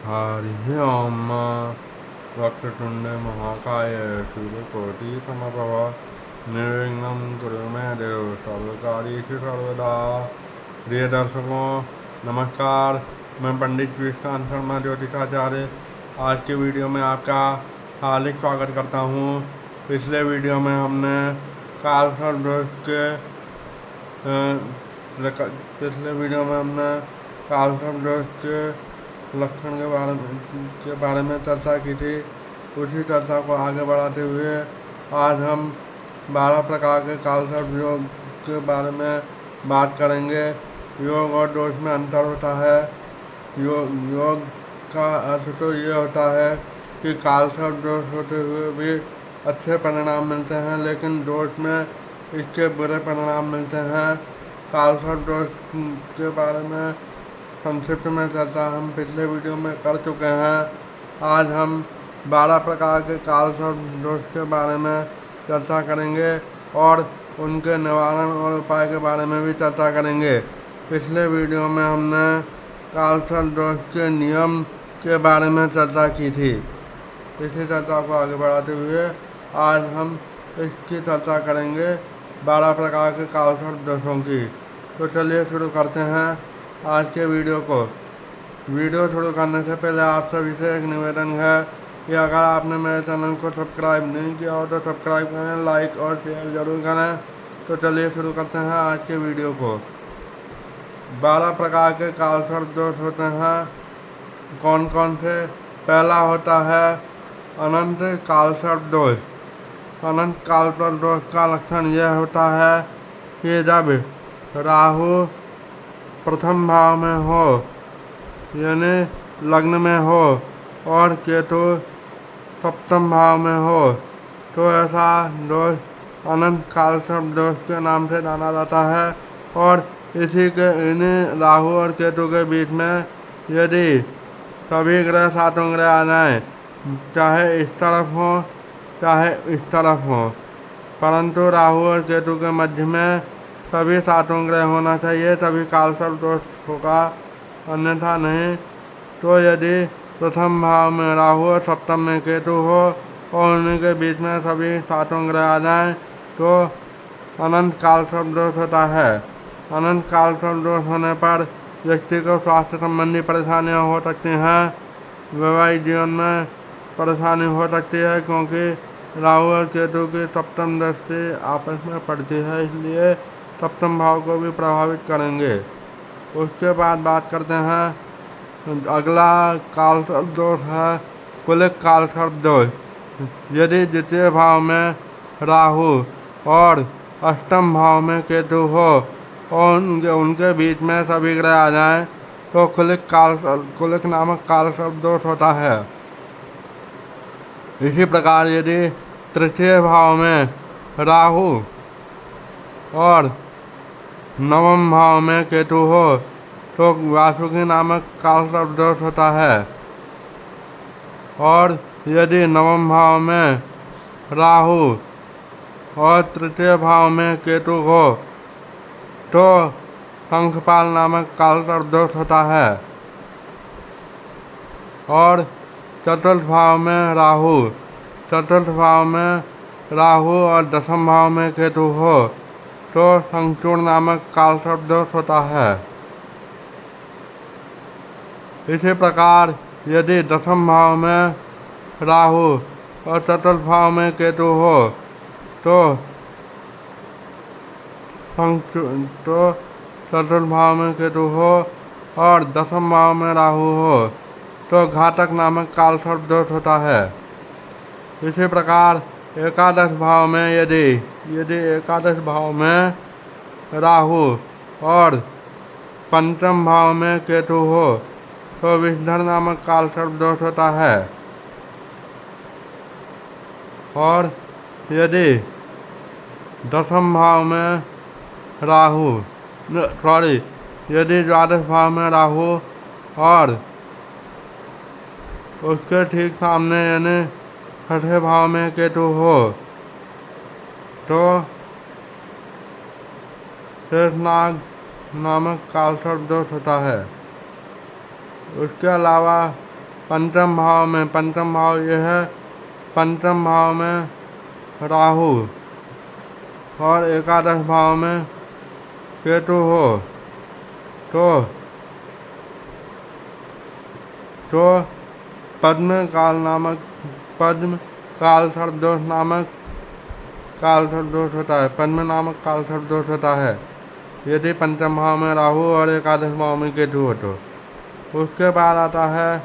हरिः ओम वक्रतुण्ड महाकाय सूर्यकोटि समप्रभ निर्विघ्नं कुरु मे देव सर्वकार्येषु सर्वदा। प्रिय दर्शकों नमस्कार, मैं पंडित विश्वकांत शर्मा ज्योतिषाचार्य आज के वीडियो में आपका हार्दिक स्वागत करता हूँ। पिछले वीडियो में हमने कालसर्प दोष के पिछले वीडियो में हमने कालसर्प दोष के लक्षण के बारे में चर्चा की थी। उसी चर्चा को आगे बढ़ाते हुए आज हम 12 प्रकार के कालसर्प योग के बारे में बात करेंगे। योग और दोष में अंतर होता है। योग का अर्थ तो ये होता है कि कालसर्प दोष होते हुए भी अच्छे परिणाम मिलते हैं, लेकिन दोष में इसके बुरे परिणाम मिलते हैं। कालसर्प दोष के बारे में संक्षिप्त में चर्चा हम पिछले वीडियो में कर चुके हैं। आज हम 12 प्रकार के कालसर्प दोष के बारे में चर्चा करेंगे और उनके निवारण और उपाय के बारे में भी चर्चा करेंगे। पिछले वीडियो में हमने कालसर्प दोष के नियम के बारे में चर्चा की थी। इसी चर्चा को आगे बढ़ाते हुए आज हम इसकी चर्चा करेंगे 12 प्रकार के कालसर्प दोषों की। तो चलिए शुरू करते हैं आज के वीडियो को। वीडियो शुरू करने से पहले आप सभी से एक निवेदन है कि अगर आपने मेरे चैनल को सब्सक्राइब नहीं किया हो तो सब्सक्राइब करें, लाइक और शेयर ज़रूर करें। तो चलिए शुरू करते हैं आज के वीडियो को। 12 प्रकार के कालसर्प दोष होते हैं। कौन कौन से? पहला होता है अनंत कालसर्प दोष। अनंत कालसर्प दोष का लक्षण यह होता है कि जब राहु प्रथम भाव में हो यानी लग्न में हो और केतु सप्तम भाव में हो तो ऐसा दोष अनंत कालसर्प दोष के नाम से जाना जाता है। और इसी के इन्हीं राहु और केतु के बीच में यदि सभी ग्रह सातों ग्रह आ जाएं, चाहे इस तरफ हो चाहे इस तरफ हो, परंतु राहु और केतु के मध्य में सभी सातों ग्रह होना चाहिए, तभी कालसर्प दोष होगा, अन्यथा नहीं। तो यदि प्रथम भाव में राहु और सप्तम में केतु हो और उन्हीं के बीच में सभी सातों ग्रह आ जाएं तो अनंत कालसर्प दोष होता है। अनंत कालसर्प दोष होने पर व्यक्ति को स्वास्थ्य संबंधी परेशानियां हो सकती हैं, वैवाहिक जीवन में परेशानी हो सकती है, क्योंकि राहु और केतु की सप्तम दृष्टि आपस में पड़ती है, इसलिए सप्तम भाव को भी प्रभावित करेंगे। उसके बाद बात करते हैं अगला कालसर्प दोष है कुलिक कालसर्प दोष। यदि द्वितीय भाव में राहु और अष्टम भाव में केतु हो और उनके बीच में सभी ग्रह आ जाएं तो कुलिक नामक कालसर्प दोष होता है। इसी प्रकार यदि तृतीय भाव में राहु और नवम भाव में केतु हो तो वासुकी नामक कालसर्प दोष होता है। और यदि नवम भाव में राहु और तृतीय भाव में केतु हो तो शंखपाल नामक कालसर्प दोष होता है। और चतुर्थ भाव में राहु और दसम भाव में केतु हो तो शंखचूड़ नामक कालसर्प दोष होता है। इसी प्रकार यदि दसम भाव में राहु और चतुर्थ भाव में केतु हो तो चतुर्थ भाव में केतु हो और दसम भाव में राहु हो तो घातक नामक कालसर्प दोष होता है। इसी प्रकार एकादश भाव में यदि एकादश भाव में राहु और पंचम भाव में केतु हो तो विषधर नामक कालसर्प दोष होता है। और यदि दसम भाव में यदि द्वादश भाव में राहु और उसके ठीक सामने यानी छठे भाव में केतु हो तो शेषनाग नामक कालसर्प दोष होता है। उसके अलावा पंचम भाव यह है पंचम भाव में राहु और एकादश भाव में केतु हो तो पद्म काल सर्प दोष नामक काल सर्प दोष होता है। पद्म नामक काल सर्प दोष होता है यदि पंचम भाव में राहु और एकादश भाव में केतु हो तो। उसके बाद आता है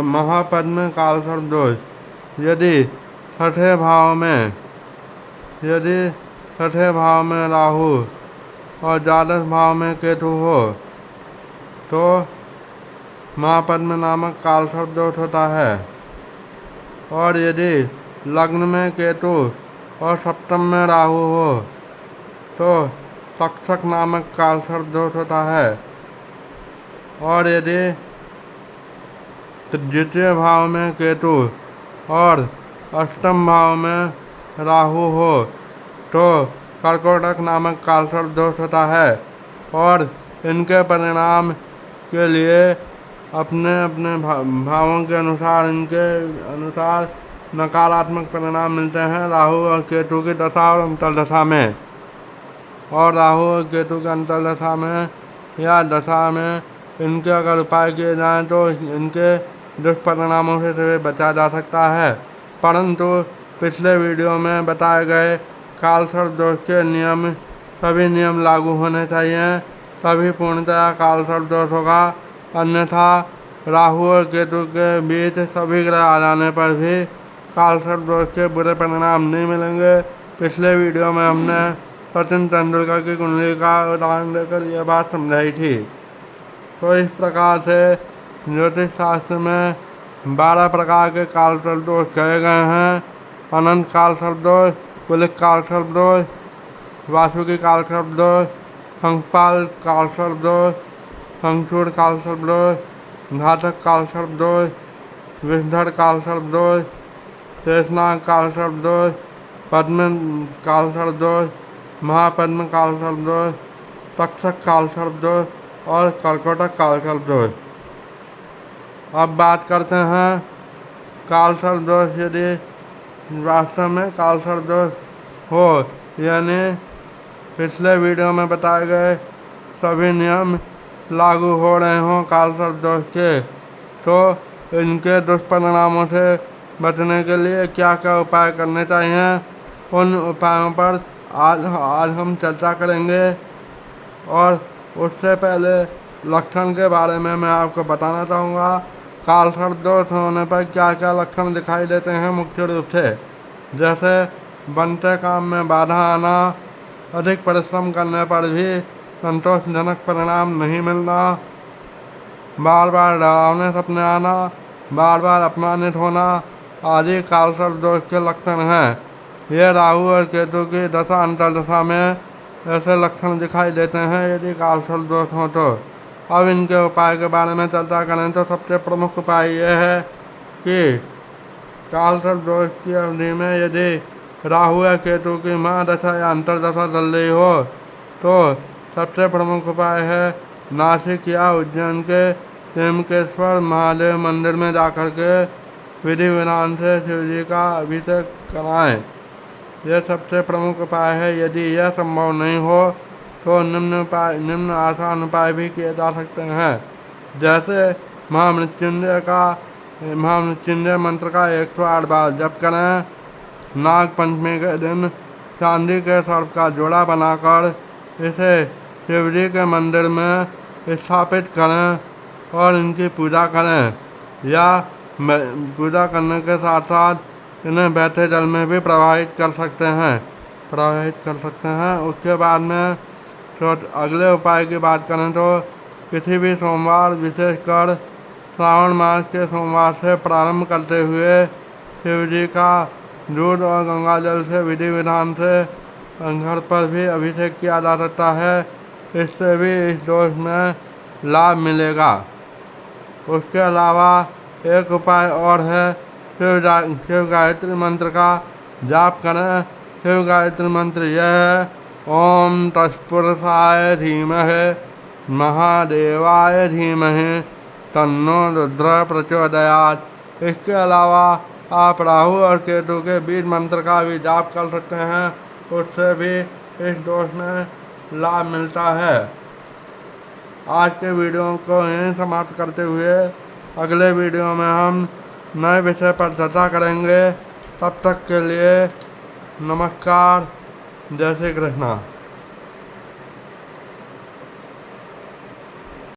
महापद्म काल सर्प दोष। यदि छठे भाव में राहु और द्वादश भाव में केतु हो तो महापद्म नामक काल सर्प दोष होता है। और यदि लग्न में केतु और सप्तम में राहु हो तो तक्षक नामक काल सर्प दोष होता है। और यदि द्वितीय भाव में केतु और अष्टम भाव में राहु हो तो कर्कोटक नामक काल सर्प दोष होता है। और इनके परिणाम के लिए अपने अपने भावों के अनुसार इनके अनुसार नकारात्मक परिणाम मिलते हैं राहु और केतु की दशा और अंतर्दशा में। और राहु और केतु की अंतर्दशा में या दशा में इनके अगर उपाय किए जाएँ तो इनके दुष्परिणामों से बचा जा सकता है। परंतु पिछले वीडियो में बताए गए काल सर्प दोष के सभी नियम लागू होने चाहिए, तभी पूर्णतया काल सर्प दोष होगा। अन्यथा राहु और केतु के बीच सभी ग्रह आ जाने पर भी काल सर्प दोष के बुरे परिणाम नहीं मिलेंगे। पिछले वीडियो में हमने सचिन तेंदुलकर की कुंडली का उदाहरण देकर यह बात समझाई थी। तो इस प्रकार से ज्योतिष शास्त्र में 12 प्रकार के काल सर्प दोष कहे गए हैं। अनंत काल सर्प दोष, कुलिक काल सर्प दोष, वासुकी काल सर्प दोष, शंखपाल काल सर्प दोष, शंखचूड़ काल सर्प दोष, घातक काल सर्प दोष, विषधर काल सर्प दोष, शेषनाग काल सर्प दोष, पद्म काल सर्प दोष, महापद्म काल सर्प दोष, तक्षक काल सर्प दोष और कर्कोटक काल सर्प दोष। अब बात करते हैं काल सर्प दोष। यदि वास्तव में काल सर्प दोष हो यानी पिछले वीडियो में बताए गए सभी नियम लागू हो रहे हों काल सर्प दोष के, तो इनके दुष्परिणामों से बचने के लिए क्या क्या उपाय करने चाहिए, उन उपायों पर आज हम चर्चा करेंगे। और उससे पहले लक्षण के बारे में मैं आपको बताना चाहूँगा। काल सर्प दोष होने पर क्या क्या लक्षण दिखाई देते हैं मुख्य रूप से, जैसे बनते काम में बाधा आना, अधिक परिश्रम करने पर भी संतोषजनक परिणाम नहीं मिलना, बार बार डरावने सपने आना, बार बार अपमानित होना आदि काल सर्प दोष के लक्षण हैं। ये राहु और केतु की दशा अंतर्दशा में ऐसे लक्षण दिखाई देते हैं यदि काल सर्प दोष हो तो। अब इनके उपाय के बारे में चर्चा करें तो सबसे प्रमुख उपाय यह है कि काल सर्प दोष की अवधि में यदि राहु या केतु की महादशा या अंतर्दशा चल रही हो तो सबसे प्रमुख उपाय है नासिक या उज्जैन के त्र्यंबकेश्वर महादेव मंदिर में जाकर के विधि विधान से शिव जी का अभिषेक कराएं। यह सबसे प्रमुख उपाय है। यदि यह संभव नहीं हो तो निम्न आसान उपाय भी किए जा सकते हैं, जैसे महामृत्युंजय मंत्र का 108 बार जप करें, नाग पंचमी के दिन चांदी के सर्प का जोड़ा बनाकर इसे शिव जी के मंदिर में स्थापित करें और इनकी पूजा करें, या पूजा करने के साथ साथ इन्हें बहते जल में भी प्रवाहित कर सकते हैं। उसके बाद में अगले उपाय की बात करें तो किसी भी सोमवार, विशेषकर श्रावण मास के सोमवार से प्रारंभ करते हुए शिव जी का दूध और गंगा जल से विधि विधान से घर पर भी अभिषेक किया जा सकता है। इससे भी इस दोष में लाभ मिलेगा। उसके अलावा एक उपाय और है, शिव गायत्री मंत्र का जाप करें। शिव गायत्री मंत्र यह है: ओम तत्पुरुषाय धीमहि महादेवाय धीमहि तन्नो रुद्र प्रचोदयात्। इसके अलावा आप राहु और केतु के बीज मंत्र का भी जाप कर सकते हैं, उससे भी इस दोष में लाभ मिलता है। आज के वीडियो को यहीं समाप्त करते हुए अगले वीडियो में हम नए विषय पर चर्चा करेंगे। तब तक के लिए नमस्कार, जय श्री कृष्णा।